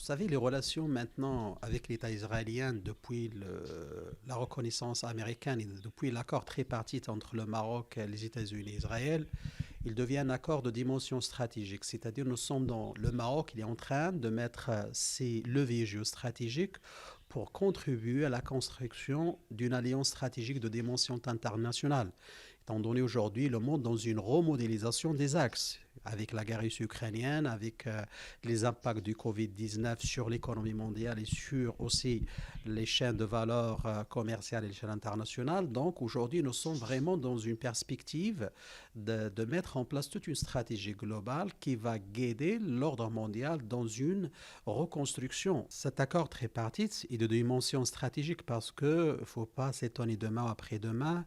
savez, les relations maintenant avec l'État israélien depuis la reconnaissance américaine et depuis l'accord tripartite entre le Maroc, les États-Unis et Israël, il devient un accord de dimension stratégique. C'est-à-dire, nous sommes dans le Maroc, il est en train de mettre ses leviers géostratégiques pour contribuer à la construction d'une alliance stratégique de dimension internationale. Étant donné aujourd'hui le monde dans une remodélisation des axes, avec la guerre russe-ukrainienne, avec les impacts du Covid-19 sur l'économie mondiale et sur aussi les chaînes de valeur commerciales et les chaînes internationales. Donc aujourd'hui, nous sommes vraiment dans une perspective de mettre en place toute une stratégie globale qui va guider l'ordre mondial dans une reconstruction. Cet accord tripartite est de dimension stratégique parce qu'il ne faut pas s'étonner demain ou après-demain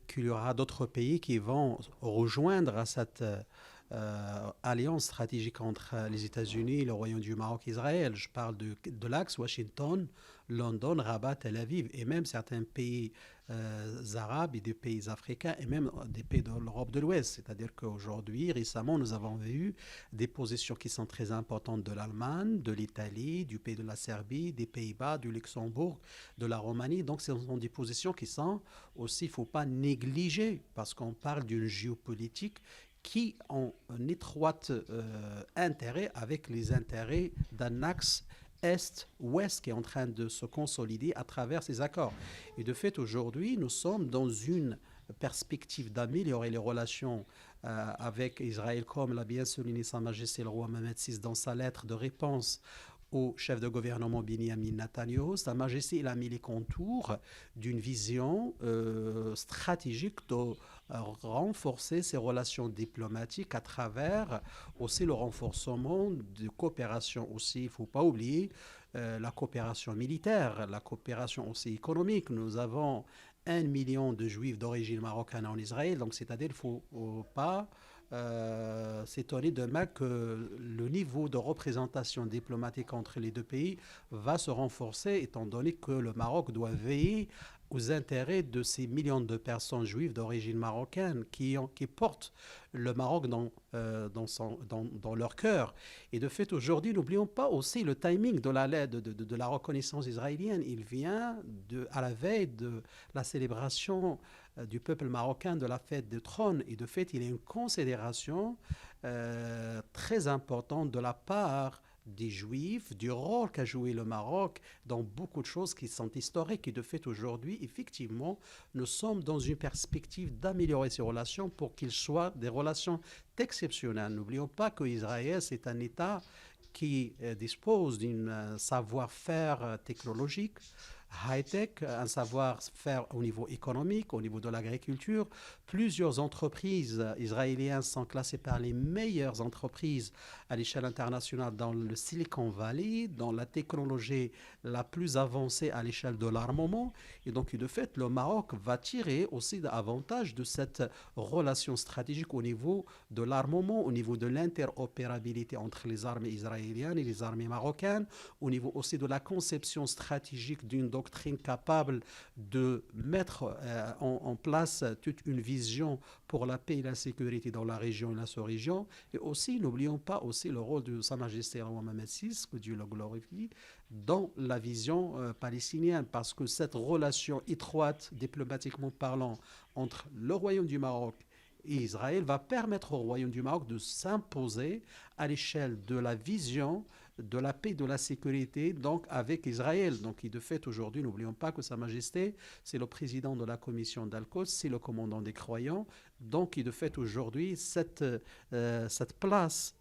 qu'il y aura d'autres pays qui vont rejoindre à cette alliance stratégique entre les États-Unis, le Royaume du Maroc et Israël. Je parle de l'axe Washington, London, Rabat, Tel Aviv et même certains pays arabes et des pays africains et même des pays de l'Europe de l'Ouest. C'est-à-dire qu'aujourd'hui, récemment, nous avons vu des positions qui sont très importantes de l'Allemagne, de l'Italie, du pays de la Serbie, des Pays-Bas, du Luxembourg, de la Roumanie. Donc, ce sont des positions qui sont aussi, il ne faut pas négliger parce qu'on parle d'une géopolitique qui ont un étroit intérêt avec les intérêts d'un axe Est-Ouest qui est en train de se consolider à travers ces accords. Et de fait, aujourd'hui, nous sommes dans une perspective d'améliorer les relations avec Israël, comme l'a bien souligné Sa Majesté le roi Mohamed VI dans sa lettre de réponse au chef de gouvernement Benjamin Netanyahu. Sa Majesté il a mis les contours d'une vision stratégique de renforcer ses relations diplomatiques à travers aussi le renforcement de coopération aussi, il ne faut pas oublier la coopération militaire, la coopération aussi économique. Nous avons 1 million de juifs d'origine marocaine en Israël, donc c'est-à-dire qu'il ne faut pas s'étonner demain que le niveau de représentation diplomatique entre les deux pays va se renforcer, étant donné que le Maroc doit veiller aux intérêts de ces millions de personnes juives d'origine marocaine qui portent le Maroc dans leur cœur. Et de fait, aujourd'hui, n'oublions pas aussi le timing de la reconnaissance israélienne. Il vient à la veille de la célébration du peuple marocain de la fête du trône. Et de fait, il y a une considération très importante de la part des Juifs, du rôle qu'a joué le Maroc dans beaucoup de choses qui sont historiques. Et de fait, aujourd'hui, effectivement, nous sommes dans une perspective d'améliorer ces relations pour qu'ils soient des relations exceptionnelles. N'oublions pas qu'Israël, c'est un État qui dispose d'un savoir-faire technologique, high-tech, un savoir-faire au niveau économique, au niveau de l'agriculture. Plusieurs entreprises israéliennes sont classées par les meilleures entreprises à l'échelle internationale dans le Silicon Valley, dans la technologie la plus avancée à l'échelle de l'armement. Et donc, de fait, le Maroc va tirer aussi avantage de cette relation stratégique au niveau de l'armement, au niveau de l'interopérabilité entre les armées israéliennes et les armées marocaines, au niveau aussi de la conception stratégique d'une doctrine capable de mettre en place toute une vision pour la paix et la sécurité dans la région et la sous-région. Et aussi, n'oublions pas aussi le rôle de Sa Majesté le roi Mohamed VI, que Dieu le glorifie, dans la vision palestinienne, parce que cette relation étroite, diplomatiquement parlant, entre le Royaume du Maroc et Israël va permettre au Royaume du Maroc de s'imposer à l'échelle de la vision de la paix et de la sécurité donc avec Israël. Donc, de fait, aujourd'hui, n'oublions pas que Sa Majesté, c'est le président de la commission d'Al-Quds, c'est le commandant des croyants. Donc, de fait, aujourd'hui, cette place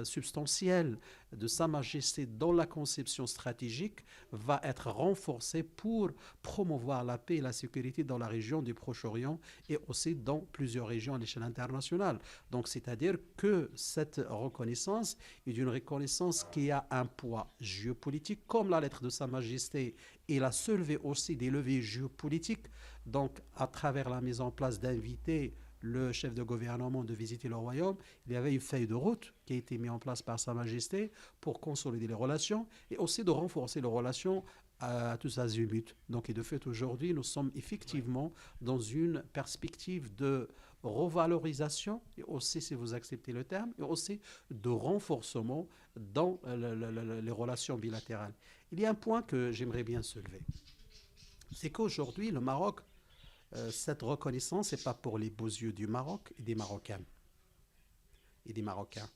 substantielle de Sa Majesté dans la conception stratégique va être renforcée pour promouvoir la paix et la sécurité dans la région du Proche-Orient et aussi dans plusieurs régions à l'échelle internationale. Donc, c'est-à-dire que cette reconnaissance est une reconnaissance qui a un poids géopolitique, comme la lettre de Sa Majesté. Il a soulevé aussi des leviers géopolitiques, donc à travers la mise en place d'inviter le chef de gouvernement de visiter le royaume. Il y avait une feuille de route qui a été mise en place par Sa Majesté pour consolider les relations et aussi de renforcer les relations à tous azimuts. Donc, et de fait, aujourd'hui, nous sommes effectivement dans une perspective de revalorisation, et aussi, si vous acceptez le terme, et aussi de renforcement dans les relations bilatérales. Il y a un point que j'aimerais bien soulever. C'est qu'aujourd'hui, le Maroc, cette reconnaissance, ce n'est pas pour les beaux yeux du Maroc et des Marocains. Et des Marocains.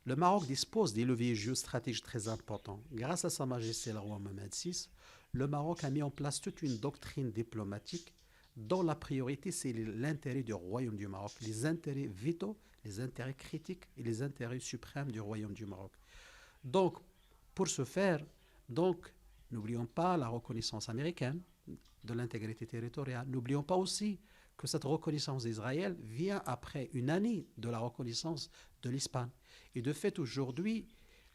Le Maroc dispose des leviers géostratégiques très importants. Grâce à Sa Majesté le roi Mohamed VI, le Maroc a mis en place toute une doctrine diplomatique dont la priorité, c'est l'intérêt du royaume du Maroc, les intérêts vitaux, les intérêts critiques et les intérêts suprêmes du royaume du Maroc. Donc, pour ce faire, donc, n'oublions pas la reconnaissance américaine de l'intégrité territoriale. N'oublions pas aussi que cette reconnaissance d'Israël vient après une année de la reconnaissance de l'Espagne. Et de fait, aujourd'hui,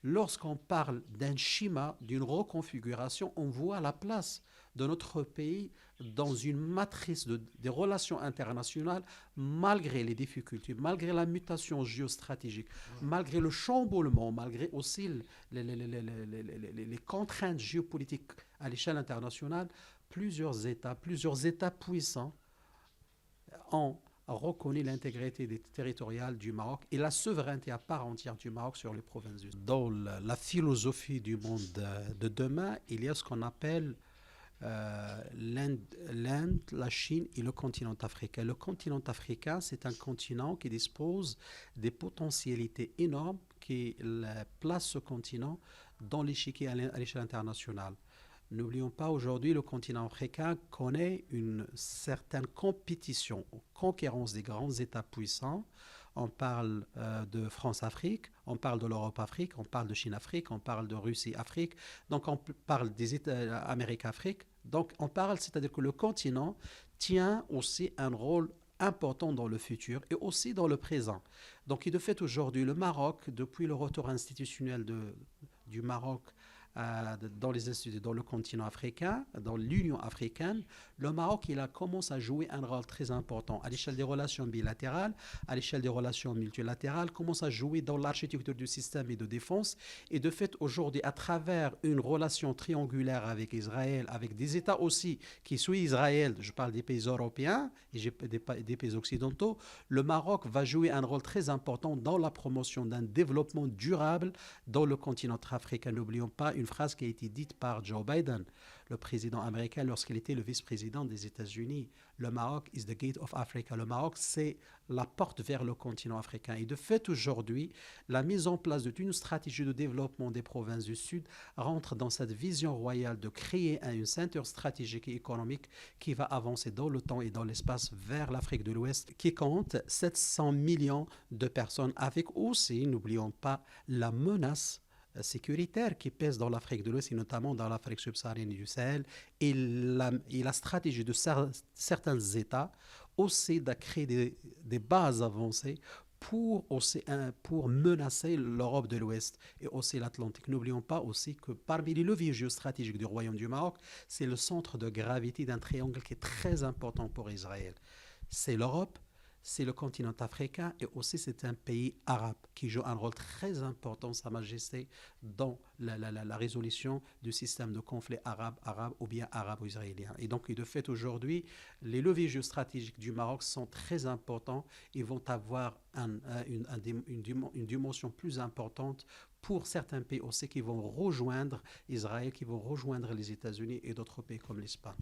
lorsqu'on parle d'un schéma, d'une reconfiguration, on voit la place de notre pays dans une matrice des relations internationales, malgré les difficultés, malgré la mutation géostratégique, malgré le chamboulement, malgré aussi les contraintes géopolitiques à l'échelle internationale, plusieurs États puissants ont reconnu l'intégrité territoriale du Maroc et la souveraineté à part entière du Maroc sur les provinces du Sud. Dans la philosophie du monde de demain, il y a ce qu'on appelle l'Inde, la Chine et le continent africain. Le continent africain, c'est un continent qui dispose des potentialités énormes qui place ce continent dans l'échiquier à l'échelle internationale. N'oublions pas, aujourd'hui, le continent africain connaît une certaine compétition, concurrence des grands États puissants. On parle de France-Afrique, on parle de l'Europe-Afrique, on parle de Chine-Afrique, on parle de Russie-Afrique, donc on parle des États Amérique-Afrique. Donc on parle, c'est-à-dire que le continent tient aussi un rôle important dans le futur et aussi dans le présent. Donc de fait, aujourd'hui, le Maroc, depuis le retour institutionnel du Maroc dans les instituts, dans le continent africain, dans l'Union africaine, le Maroc, il a commencé à jouer un rôle très important à l'échelle des relations bilatérales, à l'échelle des relations multilatérales, commence à jouer dans l'architecture du système et de défense. Et de fait, aujourd'hui, à travers une relation triangulaire avec Israël, avec des États aussi qui suivent Israël, je parle des pays européens et des pays occidentaux, le Maroc va jouer un rôle très important dans la promotion d'un développement durable dans le continent africain. N'oublions pas une phrase qui a été dite par Joe Biden, le président américain, lorsqu'il était le vice-président des États-Unis. Le Maroc is the gate of Africa. Le Maroc, c'est la porte vers le continent africain. Et de fait, aujourd'hui, la mise en place d'une stratégie de développement des provinces du Sud rentre dans cette vision royale de créer une ceinture stratégique et économique qui va avancer dans le temps et dans l'espace vers l'Afrique de l'Ouest, qui compte 700 millions de personnes, avec aussi, n'oublions pas, la menace sécuritaire qui pèse dans l'Afrique de l'Ouest et notamment dans l'Afrique subsaharienne et du Sahel et la stratégie de certains États aussi de créer des bases avancées pour menacer l'Europe de l'Ouest et aussi l'Atlantique. N'oublions pas aussi que parmi les leviers géostratégiques du Royaume du Maroc, c'est le centre de gravité d'un triangle qui est très important pour Israël. C'est l'Europe, c'est le continent africain et aussi c'est un pays arabe qui joue un rôle très important, Sa Majesté, dans la résolution du système de conflit arabe ou bien arabo-israélien. Et donc, de fait, aujourd'hui, les leviers géostratégiques du Maroc sont très importants et vont avoir une dimension plus importante pour certains pays aussi qui vont rejoindre Israël, qui vont rejoindre les États-Unis et d'autres pays comme l'Espagne.